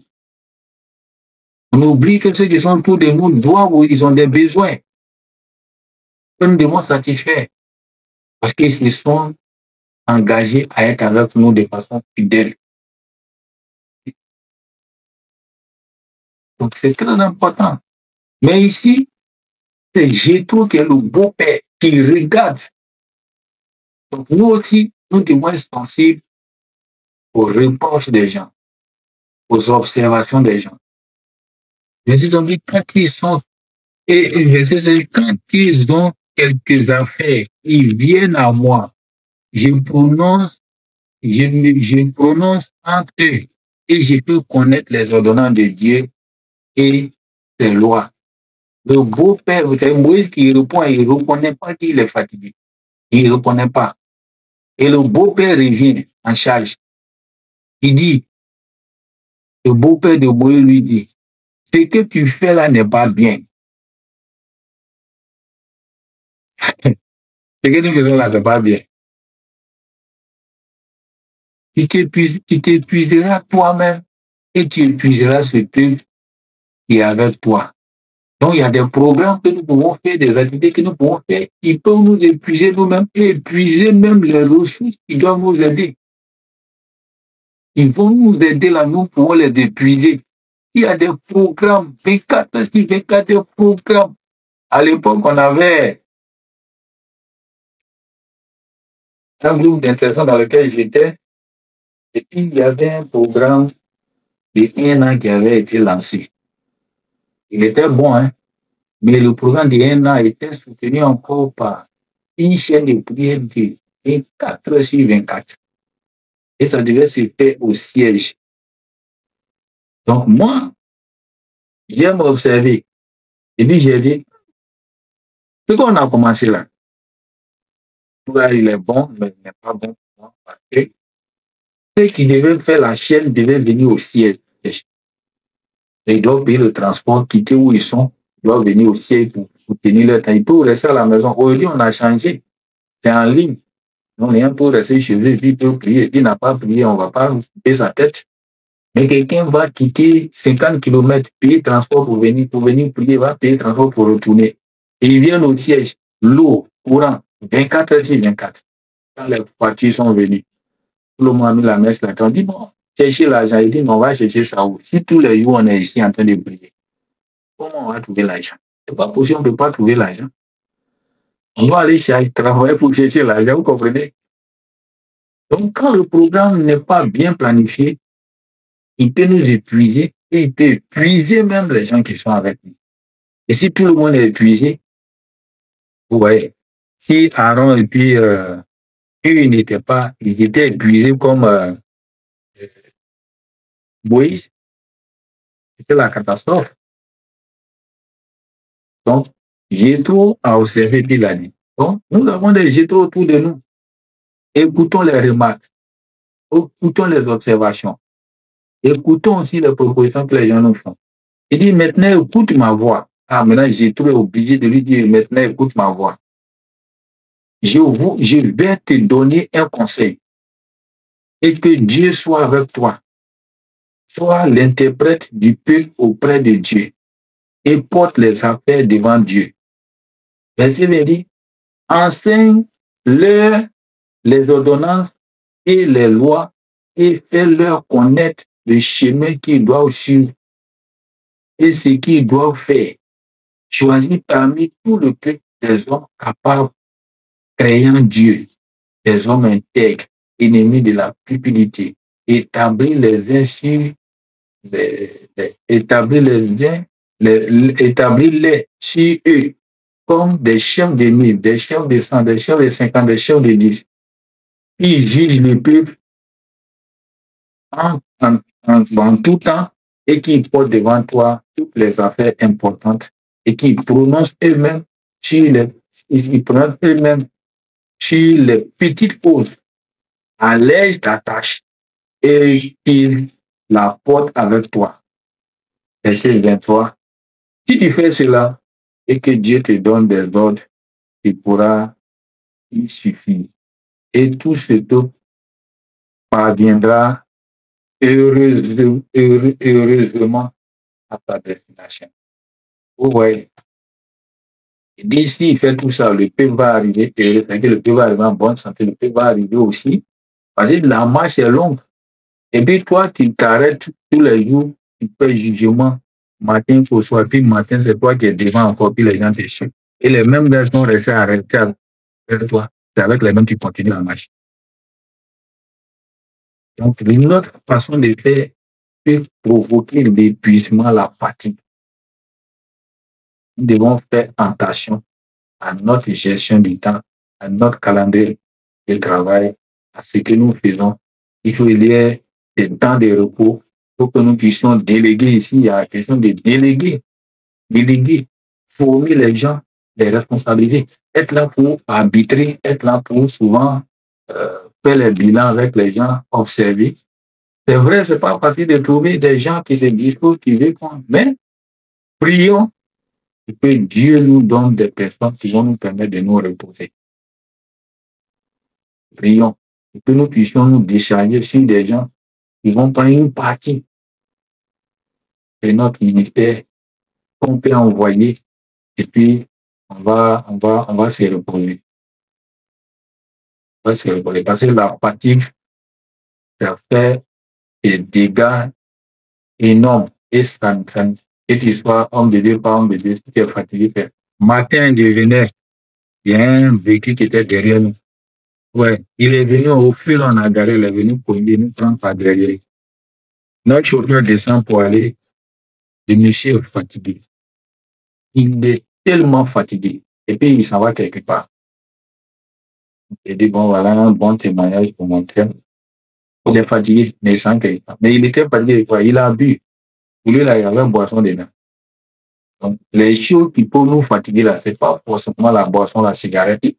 S1: On oublie que ceux qui sont autour de nous ils ont des besoins. Que nous devons satisfaire. Parce qu'ils se sont engagés à être avec nous de façon fidèle. Donc c'est très important. Mais ici, c'est Jétro qui est le beau-père qui regarde. Donc nous aussi, nous devons être sensibles aux reproches des gens, aux observations des gens. Jésus a dit quand ils sont, quand ils ont quelques affaires, ils viennent à moi. Je prononce entre eux et je peux connaître les ordonnances de Dieu et ses lois. Le beau-père, Moïse qui répond, il ne reconnaît pas qu'il est fatigué. Il ne reconnaît pas. Et le beau-père revient en charge. Il dit, le beau-père de Moïse lui dit, ce que tu fais là n'est pas bien. Ce que tu fais là n'est pas bien. Tu t'épuiseras toi-même et tu épuiseras ce peuple qui est avec toi. Donc, il y a des programmes que nous pouvons faire, des activités que nous pouvons faire. Ils peuvent nous épuiser nous-mêmes et épuiser même les ressources qui doivent nous aider. Ils vont nous aider là, nous pouvons les épuiser. Il y a des programmes, 24 sur 24 des programmes. À l'époque, on avait un groupe d'intervention dans lequel j'étais. Et puis, il y avait un programme de 1 an qui avait été lancé. Il était bon, hein? Mais le programme de 1 an était soutenu encore par une chaîne de prière de 24 sur 24. Et ça devait se faire au siège. Donc, moi, j'aime observer. Et puis, j'ai dit, ce qu'on a commencé là, il est bon, mais il n'est pas bon pour moi. Parce que ceux qui devaient faire la chaîne devaient venir au siège. Ils doivent payer le transport, quitter où ils sont, ils doivent venir au siège pour tenir leur temps. Ils peuvent rester à la maison. Aujourd'hui, on a changé. C'est en ligne. On est un peu resté chez eux, il peut prier. Il n'a pas prié, on ne va pas couper sa tête. Mais quelqu'un va quitter 50 km, payer transport pour venir prier, va payer transport pour retourner. Et ils viennent au siège, l'eau, courant, 24 heures sur 24. Quand les voitures sont venues, tout le monde a mis la messe là. On dit, bon, chercher l'argent. Il dit, mais on va chercher ça où? Si tous les jours on est ici en train de prier, comment on va trouver l'argent? C'est pas possible, on ne peut pas trouver l'argent. On doit aller travailler pour chercher l'argent, vous comprenez? Donc, quand le programme n'est pas bien planifié, il peut nous épuiser et il peut épuiser même les gens qui sont avec nous. Et si tout le monde est épuisé, vous voyez, si Aaron et puis ils étaient épuisés comme Moïse, c'était la catastrophe. Donc, Jétro a observé puis il a dit, Donc, nous avons des jetons autour de nous. Écoutons les remarques, écoutons les observations, écoutons aussi les propositions que les gens nous font. Il dit maintenant écoute ma voix. Ah, maintenant Jétro est obligé de lui dire maintenant écoute ma voix. Je vais te donner un conseil. Et que Dieu soit avec toi. Sois l'interprète du peuple auprès de Dieu. Et porte les affaires devant Dieu. Verset 20 dit, enseigne-leur les ordonnances et les lois et fais-leur connaître le chemin qu'ils doivent suivre et ce qu'ils doivent faire. Choisis parmi tout le peuple des hommes capables, créant Dieu, des hommes intègres, ennemis de la cupidité. Établis-les sur eux comme des chefs de 1000, des chefs de 100, des chefs de 50, des chefs de 10. Ils jugent le peuple en tout temps et qui portent devant toi toutes les affaires importantes et qui prononcent eux-mêmes sur les petites choses, allègent ta tâche et qu'ils la portent avec toi. Verset 23. Si tu fais cela et que Dieu te donne des ordres, il pourra y suffire. Et tout ce te parviendra heureusement à ta destination. Vous voyez, il dit s'il fait tout ça, le peuple va arriver heureux, c'est-à-dire que le peuple va arriver en bonne santé, le peuple va arriver aussi, parce que la marche est longue. Et puis toi, tu t'arrêtes tous les jours, tu fais jugement, matin au soir, puis matin, c'est toi qui es devant encore, puis les gens te suivent. Et les mêmes gars sont restés arrêtés avec toi, c'est avec les mêmes qui continuent la marche. Donc, notre façon de faire peut provoquer l'épuisement, la fatigue. Nous devons faire attention à notre gestion du temps, à notre calendrier de travail, à ce que nous faisons. Il faut qu'il y ait des temps de repos pour que nous puissions déléguer ici. Il y a la question de déléguer, former les gens, les responsabilités, être là pour arbitrer, être là pour souvent faire les bilans avec les gens, observer. C'est vrai, c'est pas facile de trouver des gens qui se disposent, qui veulent, mais prions et que Dieu nous donne des personnes qui vont nous permettre de nous reposer. Prions et que nous puissions nous décharger sur des gens qui vont prendre une partie de notre ministère qu'on peut envoyer et puis on va se reposer. On va se reposer parce que la fatigue, ça fait des dégâts énormes et ça que tu sois homme de Dieu, pas homme de Dieu, si tu es fatigué. Matin, je venais, il y a un véhicule qui était derrière nous. Ouais, il est venu au fil, on a garé, il est venu pour nous prendre par derrière. Notre chauffeur descend pour aller, le monsieur est fatigué. Il est tellement fatigué. Et puis, il s'en va quelque part. Il dit, bon, voilà un bon témoignage pour montrer. Il est fatigué, mais sans quelque part. Mais il était fatigué, quoi. Il a bu. Pour lui, là, il y avait une boisson dedans. Donc, les choses qui peuvent nous fatiguer, là, c'est pas forcément la boisson, la cigarette.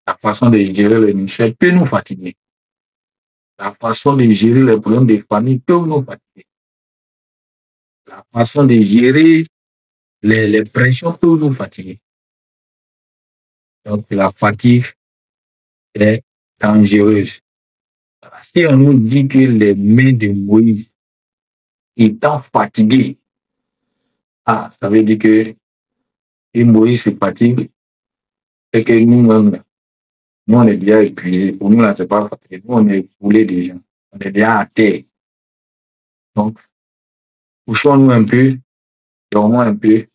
S1: La façon de gérer le ministère peut nous fatiguer. La façon de gérer les problèmes des familles peut nous fatiguer. La façon de gérer les pressions peut nous fatiguer. Donc, la fatigue est dangereuse. Si on nous dit que les mains de Moïse étant fatiguées, ça veut dire que si Moïse se fatigue, c'est que nous-mêmes, nous, on est déjà épuisés. Pour nous, là, c'est pas fatigué. Nous, on est foulés déjà. On est déjà à terre. Donc, couchons-nous un peu, dormons un peu,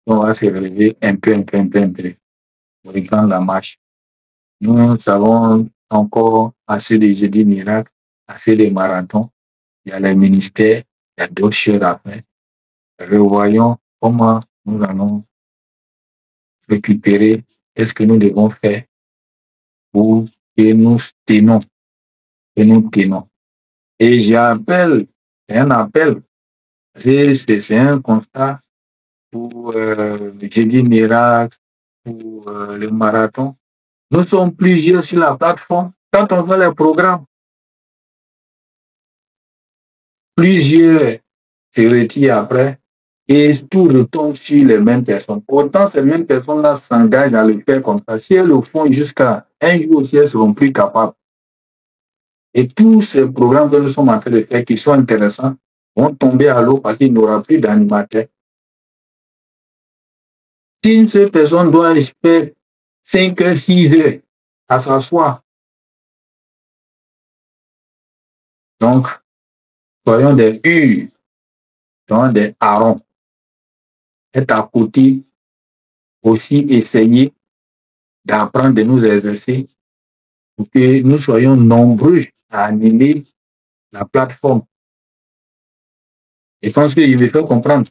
S1: on va se relever un peu. On reprend la marche. Nous avons encore assez de jeudis miracles, assez de marathons. Il y a les ministères, il y a d'autres choses à faire. Revoyons comment nous allons récupérer, qu'est-ce que nous devons faire pour que nous tenons. Et j'appelle, c'est un appel, c'est un constat pour le jeudi miracle, pour le marathon. Nous sommes plusieurs sur la plateforme. Quand on fait les programmes, plusieurs se retirent après et tout retombe sur les mêmes personnes. Autant ces mêmes personnes-là s'engagent à le faire comme ça. Si elles le font jusqu'à un jour aussi, elles seront plus capables. Et tous ces programmes que nous sommes en train de faire qui sont intéressants vont tomber à l'eau parce qu'il n'y aura plus d'animateurs. Si une seule personne doit faire 5 heures, 6 heures à s'asseoir, donc soyons des Hur, soyons des Aaron. Être à côté, aussi essayer d'apprendre de nous exercer pour que nous soyons nombreux à animer la plateforme. Je pense que je vais faire comprendre.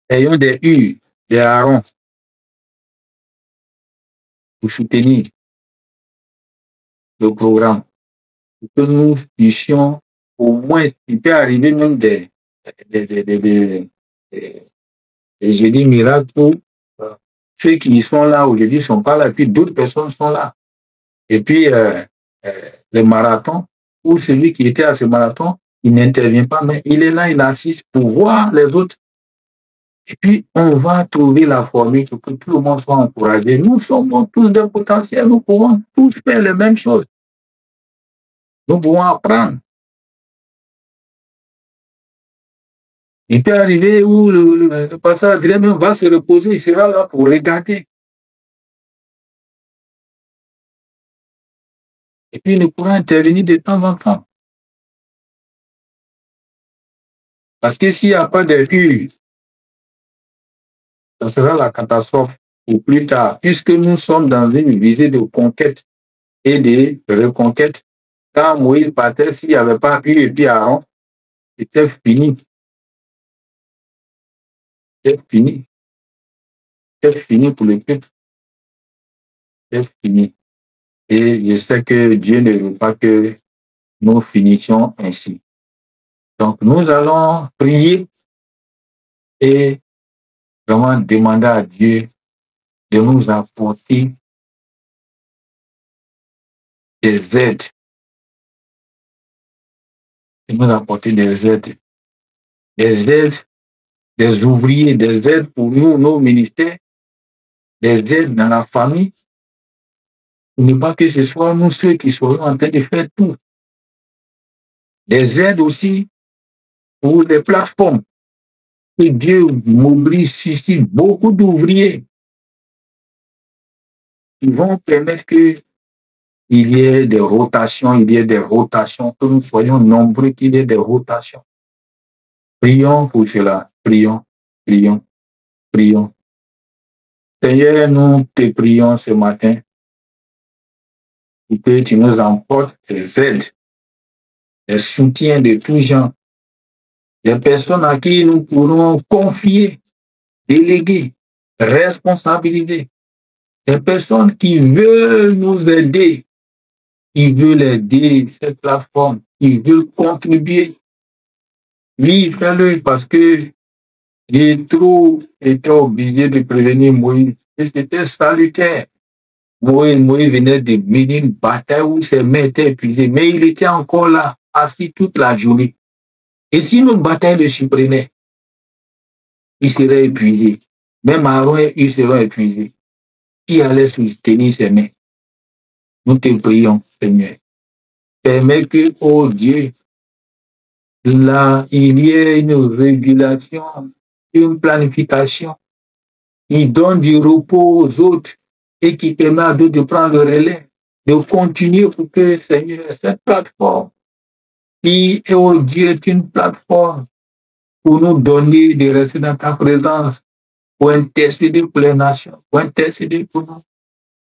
S1: Ayons des Hur, des Aaron pour soutenir le programme. Pour que nous puissions au moins, il peut arriver même des je dis miracles où ceux qui sont là aujourd'hui ne sont pas là, puis d'autres personnes sont là. Et puis, le marathon, ou celui qui était à ce marathon, il n'intervient pas, mais il est là, il assiste pour voir les autres. Et puis, on va trouver la formule pour que tout le monde soit encouragé. Nous sommes tous des potentiels, nous pouvons tous faire les mêmes choses. Nous pouvons apprendre. Il peut arriver où le pasteur va se reposer, il sera là pour regarder. Et puis, il ne pourra intervenir de temps en temps. Parce que s'il n'y a pas de Hur, ça sera la catastrophe ou plus tard, puisque nous sommes dans une visée de conquête et de reconquête. Quand Moïse partait, s'il n'y avait pas Hur et puis Aaron, c'était fini. C'était fini. C'était fini pour le peuple. C'était fini. Et je sais que Dieu ne veut pas que nous finissions ainsi. Donc, nous allons prier et vraiment demander à Dieu de nous apporter des aides. De nous apporter des aides. Des aides, des ouvriers, des aides pour nous, nos ministères, des aides dans la famille. Pour ne pas que ce soit nous ceux qui soyons en train de faire tout. Des aides aussi pour les plateformes. Que Dieu mobilise ici beaucoup d'ouvriers qui vont permettre qu'il y ait des rotations, que nous soyons nombreux, qu'il y ait des rotations. Prions pour cela. Prions, prions, prions. Seigneur, nous te prions ce matin pour que tu nous emportes des aides, des soutiens de tous gens, des personnes à qui nous pourrons confier, déléguer, responsabiliser, des personnes qui veulent nous aider, qui veulent aider cette plateforme, qui veulent contribuer. Oui, fais-le parce que Jétro était obligé de prévenir Moïse. Et c'était salutaire. Moïse venait de mener une bataille où ses mains étaient épuisées, mais il était encore là, assis toute la journée. Et si une bataille le surprenait, il serait épuisé. Même Aaron, il serait épuisé. Qui allait soutenir ses mains? Nous te prions, Seigneur. Permets que, oh Dieu, là, il y ait une régulation, une planification. Il donne du repos aux autres et qui permet à d'autres de prendre le relais, de continuer pour que, Seigneur, cette plateforme, qui est, oh Dieu, est une plateforme pour nous donner de rester dans ta présence, pour intercéder pour les nations, pour intercéder pour nous,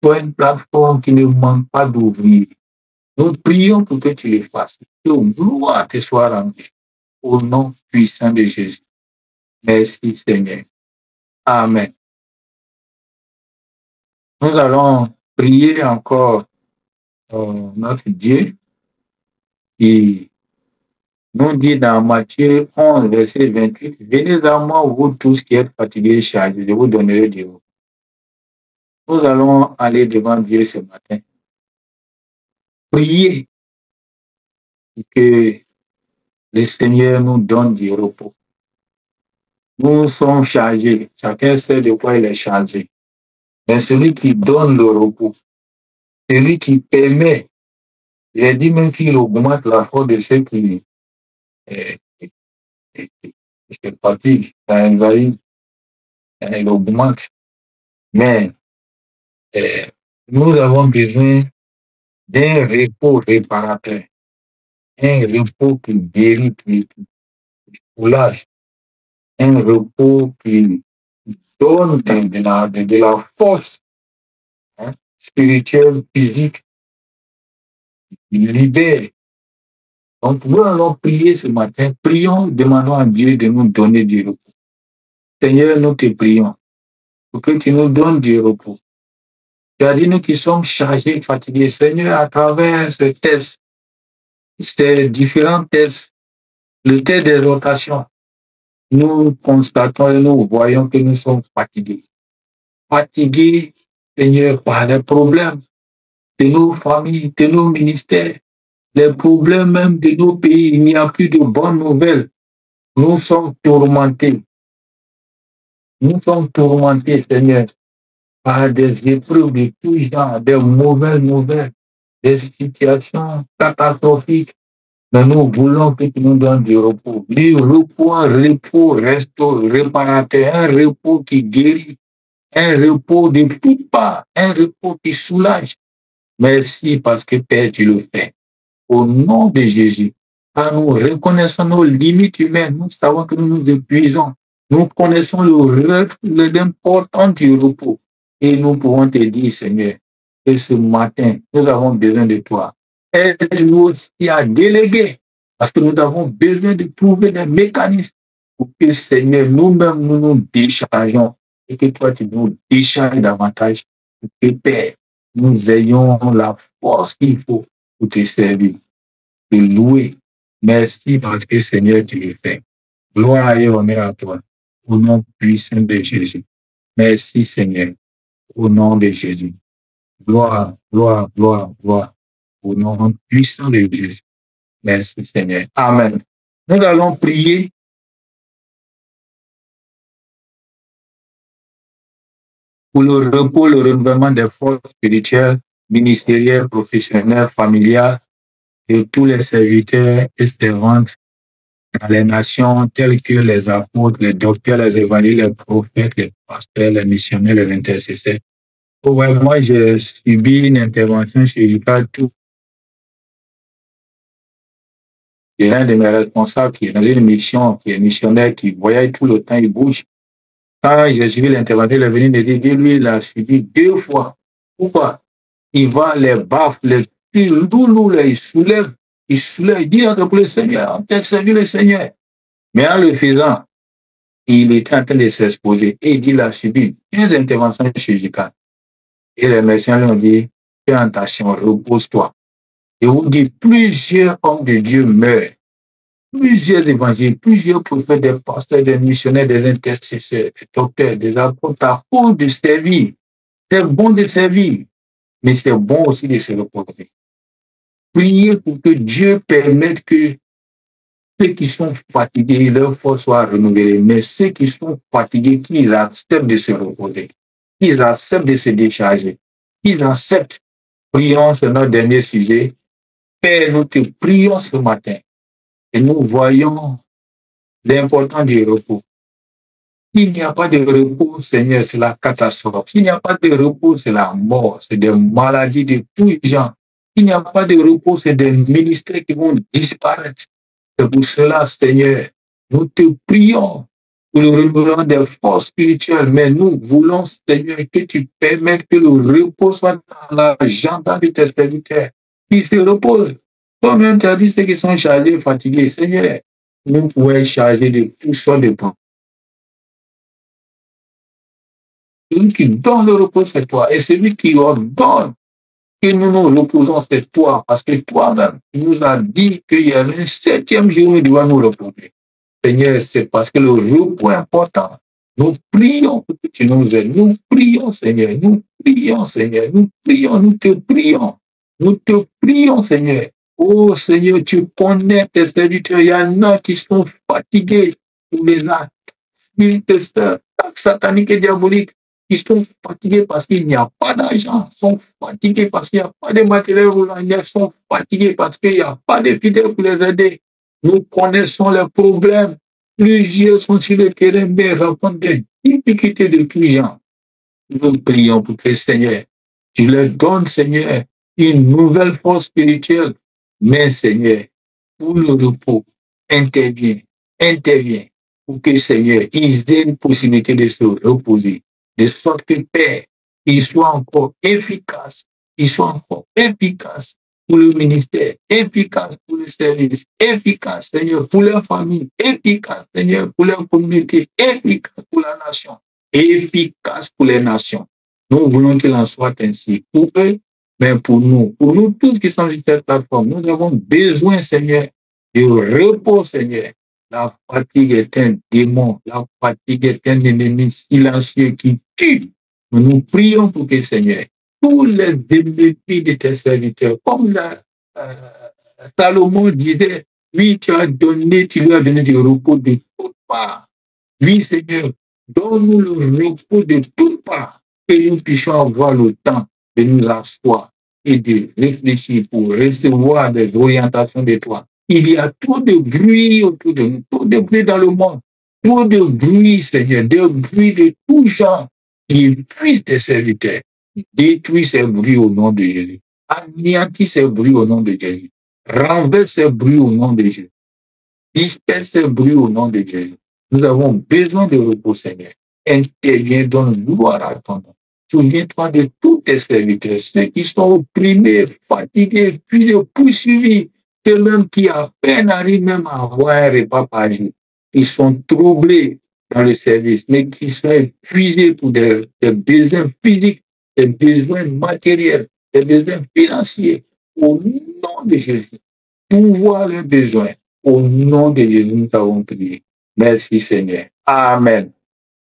S1: pour une plateforme qui ne manque pas d'ouvrir. Nous prions pour que tu le fasses. Que gloire te soit rendue. Au nom puissant de Jésus. Merci Seigneur. Amen. Nous allons prier encore notre Dieu qui nous dit dans Matthieu 11, verset 28, venez à moi, vous tous qui êtes fatigués et chargés, je vous donnerai du repos. Nous allons aller devant Dieu ce matin. Prier que le Seigneur nous donne du repos. Nous sommes chargés. Chacun sait de quoi il est chargé. Mais celui qui donne le repos, celui qui permet, j'ai dit même qu'il augmente la force de ceux qui se fatiguent, ça invalide, il augmente. Mais nous avons besoin d'un repos réparateur, un repos qui guérit, qui soulage, un repos qui donne de la force spirituelle, physique, qui libère. Donc, nous allons prier ce matin. Prions, demandons à Dieu de nous donner du repos. Seigneur, nous te prions pour que tu nous donnes du repos. Tu as dit, nous qui sommes chargés, fatigués, Seigneur, à travers ces tests, ces différents tests, le test des rotations, nous constatons et nous voyons que nous sommes fatigués. Fatigués, Seigneur, par les problèmes de nos familles, de nos ministères, les problèmes même de nos pays. Il n'y a plus de bonnes nouvelles. Nous sommes tourmentés. Nous sommes tourmentés, Seigneur, par des épreuves de tout genre, des mauvaises nouvelles, des situations catastrophiques. Mais nous voulons que tu nous donnes du repos. Du repos, un repos réparateur, un repos qui guérit, un repos de toutes parts, un repos qui soulage. Merci parce que Père, tu le fais. Au nom de Jésus, car nous reconnaissons nos limites humaines, nous savons que nous nous épuisons. Nous connaissons l'importance du repos. Et nous pouvons te dire, Seigneur, que ce matin, nous avons besoin de toi. Aide-nous aussi à déléguer, parce que nous avons besoin de trouver des mécanismes pour que, Seigneur, nous-mêmes, nous nous déchargeons et que toi, tu nous décharges davantage. Pour que, Père, nous ayons la force qu'il faut pour te servir, te louer. Merci parce que, Seigneur, tu le fais. Gloire et honneur à toi. Au nom puissant de Jésus. Merci, Seigneur. Au nom de Jésus. Gloire, gloire, gloire, gloire. Au nom puissant de Jésus. Merci, Seigneur. Amen. Nous allons prier pour le repos, le renouvellement des forces spirituelles, ministérielles, professionnelles, familiales de tous les serviteurs et servantes dans les nations telles que les apôtres, les docteurs, les évangélistes, les prophètes, les pasteurs, les missionnaires, les intercesseurs. Moi, j'ai subi une intervention chirurgicale tout. Il y a un de mes responsables qui est dans une mission, qui est missionnaire, qui voyage tout le temps, il bouge. Quand j'ai suivi l'intervention, il est venu me dire, lui, il a suivi 2 fois. Pourquoi? Il va les baffes, les lourds, il soulève, il dit pour le Seigneur, on t'a servi le Seigneur. Mais en le faisant, il était en train de s'exposer et il dit, il a subi 15 interventions chirurgicales. Et les médecins lui ont dit, fais attention, repose-toi. Et vous dites, plusieurs hommes de Dieu meurent. Plusieurs évangiles, plusieurs prophètes, des pasteurs, des missionnaires, des intercesseurs, des docteurs, des apôtres, à cause de servir. C'est bon de servir, mais c'est bon aussi de se reposer. Priez pour que Dieu permette que ceux qui sont fatigués, leur force soit renouvelée, mais ceux qui sont fatigués, qu'ils acceptent de se reposer, qu'ils acceptent de se décharger, qu'ils acceptent. Prions sur notre dernier sujet. Père, nous te prions ce matin et nous voyons l'importance du repos. S'il n'y a pas de repos, Seigneur, c'est la catastrophe. S'il n'y a pas de repos, c'est la mort, c'est des maladies de tous gens. S'il n'y a pas de repos, c'est des ministères qui vont disparaître. C'est pour cela, Seigneur, nous te prions pour le renouvellement des forces spirituelles, mais nous voulons, Seigneur, que tu permettes que le repos soit dans l'agenda de tes serviteurs, qui se reposent. Toi-même, tu as dit ceux qui sont chargés, fatigués. Seigneur, nous pouvons être chargés de tout sortes de points. Celui qui donne le repos, c'est toi. Et celui qui ordonne, que nous nous reposons sur toi, parce que toi-même, tu nous as dit qu'il y avait un 7e jour où nous devons nous reposer. Seigneur, c'est parce que le repos est important. Nous prions pour que tu nous aides. Nous prions, Seigneur. Nous prions, Seigneur. Nous prions, nous te prions. Nous te prions, Seigneur. Oh, Seigneur, tu connais tes serviteurs. Il y en a qui sont fatigués pour les actes sataniques et diaboliques. Ils sont fatigués parce qu'il n'y a pas d'argent. Ils sont fatigués parce qu'il n'y a pas de matériel roulant. Ils sont fatigués parce qu'il n'y a pas de fidèles pour les aider. Nous connaissons les problèmes. Plusieurs sont sur le terrain, mais rencontrent des difficultés de tous genres. Nous prions pour que, Seigneur, tu leur donnes, Seigneur, une nouvelle force spirituelle. Mais, Seigneur, pour le repos, interviens pour que, Seigneur, ils aient une possibilité de se reposer, de sorte que, Père, ils soient encore efficaces, pour le ministère, efficace pour le service, efficace, Seigneur, pour leur famille, efficace, Seigneur, pour leur communauté, efficace pour la nation, efficace pour les nations. Nous voulons qu'il en soit ainsi pour eux, mais pour nous tous qui sommes sur cette plateforme, nous avons besoin, Seigneur, de repos, Seigneur. La fatigue est un démon, la fatigue est un ennemi silencieux qui tue. Nous prions pour que, Seigneur, tous les défis de tes serviteurs, comme Salomon disait, oui, tu lui as donné du repos de toutes parts. Oui, Seigneur, donne-nous le repos de toutes parts, que nous puissions avoir le temps de nous asseoir et de réfléchir pour recevoir des orientations de toi. Il y a trop de bruit autour de nous, trop de bruit dans le monde, trop de bruit, Seigneur, de bruit de tout genre qui épuise tes serviteurs. Détruis ces bruits au nom de Jésus. Anéantis ces bruits au nom de Jésus. Renverse ces bruits au nom de Jésus. Disperse ces bruits au nom de Jésus. Nous avons besoin de repos, Seigneur. Interviens, donne gloire à ton nom. Souviens-toi de tous tes serviteurs, ceux qui sont opprimés, fatigués, épuisés, poursuivis, ceux-mêmes qui à peine arrivent même à avoir un repas par jour. Ils sont troublés dans le service, mais qui sont épuisés pour des besoins physiques, des besoins matériels, des besoins financiers. Au nom de Jésus, pouvoir leurs besoins. Au nom de Jésus, nous t'avons prié. Merci Seigneur. Amen.